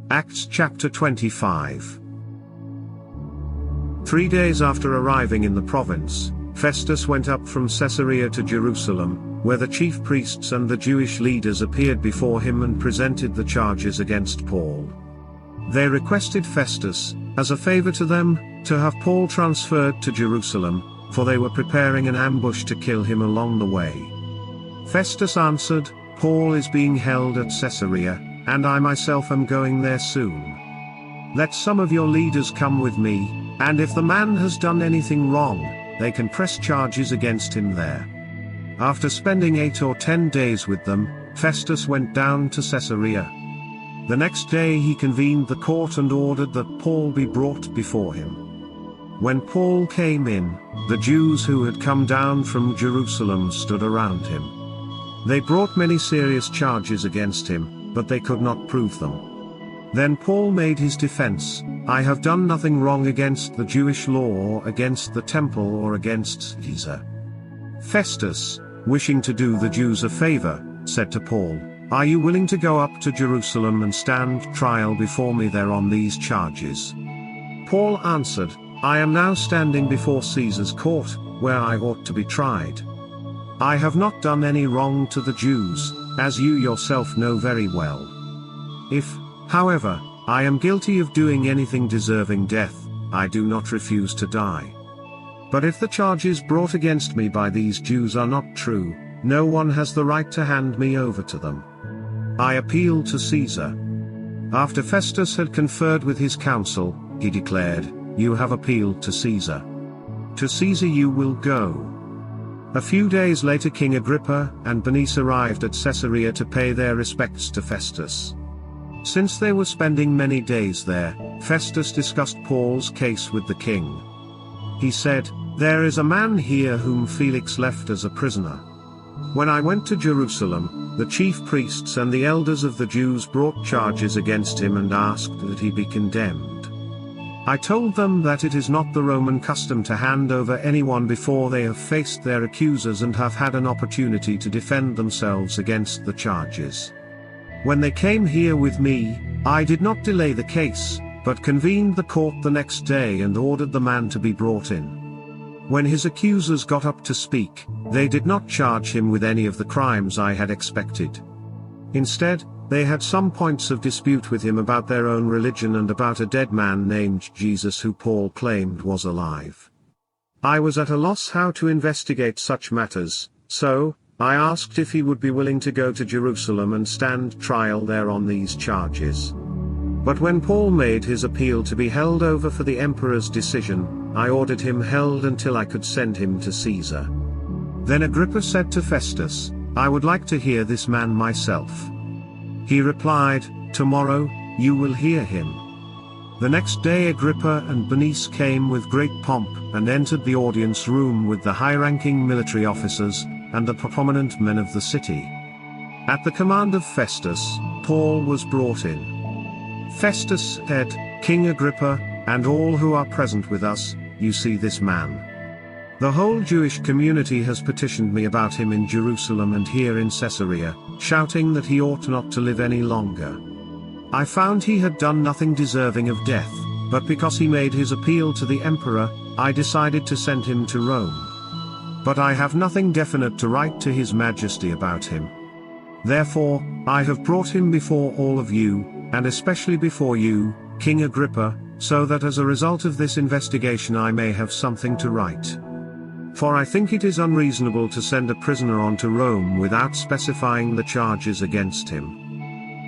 Acts chapter 25. 3 days after arriving in the province, Festus went up from Caesarea to Jerusalem, where the chief priests and the Jewish leaders appeared before him and presented the charges against Paul. They requested Festus, as a favor to them, to have Paul transferred to Jerusalem, for they were preparing an ambush to kill him along the way. Festus answered, "Paul is being held at Caesarea, and I myself am going there soon. Let some of your leaders come with me, and if the man has done anything wrong, they can press charges against him there." After spending 8 or 10 days with them, Festus went down to Caesarea. The next day he convened the court and ordered that Paul be brought before him. When Paul came in, the Jews who had come down from Jerusalem stood around him. They brought many serious charges against him, but they could not prove them. Then Paul made his defense, "I have done nothing wrong against the Jewish law or against the temple or against Caesar." Festus, wishing to do the Jews a favor, said to Paul, "Are you willing to go up to Jerusalem and stand trial before me there on these charges?" Paul answered, "I am now standing before Caesar's court, where I ought to be tried. I have not done any wrong to the Jews, as you yourself know very well. If, however, I am guilty of doing anything deserving death, I do not refuse to die. But if the charges brought against me by these Jews are not true, no one has the right to hand me over to them. I appeal to Caesar." After Festus had conferred with his council, he declared, "You have appealed to Caesar. To Caesar you will go." A few days later King Agrippa and Bernice arrived at Caesarea to pay their respects to Festus. Since they were spending many days there, Festus discussed Paul's case with the king. He said, "There is a man here whom Felix left as a prisoner. When I went to Jerusalem, the chief priests and the elders of the Jews brought charges against him and asked that he be condemned. I told them that it is not the Roman custom to hand over anyone before they have faced their accusers and have had an opportunity to defend themselves against the charges. When they came here with me, I did not delay the case, but convened the court the next day and ordered the man to be brought in. When his accusers got up to speak, they did not charge him with any of the crimes I had expected. Instead, they had some points of dispute with him about their own religion and about a dead man named Jesus who Paul claimed was alive. I was at a loss how to investigate such matters, so I asked if he would be willing to go to Jerusalem and stand trial there on these charges. But when Paul made his appeal to be held over for the emperor's decision, I ordered him held until I could send him to Caesar." Then Agrippa said to Festus, "I would like to hear this man myself." He replied, "Tomorrow, you will hear him." The next day Agrippa and Bernice came with great pomp and entered the audience room with the high-ranking military officers and the prominent men of the city. At the command of Festus, Paul was brought in. Festus said, "King Agrippa, and all who are present with us, you see this man. The whole Jewish community has petitioned me about him in Jerusalem and here in Caesarea, shouting that he ought not to live any longer. I found he had done nothing deserving of death, but because he made his appeal to the emperor, I decided to send him to Rome. But I have nothing definite to write to his majesty about him. Therefore, I have brought him before all of you, and especially before you, King Agrippa, so that as a result of this investigation I may have something to write. For I think it is unreasonable to send a prisoner on to Rome without specifying the charges against him.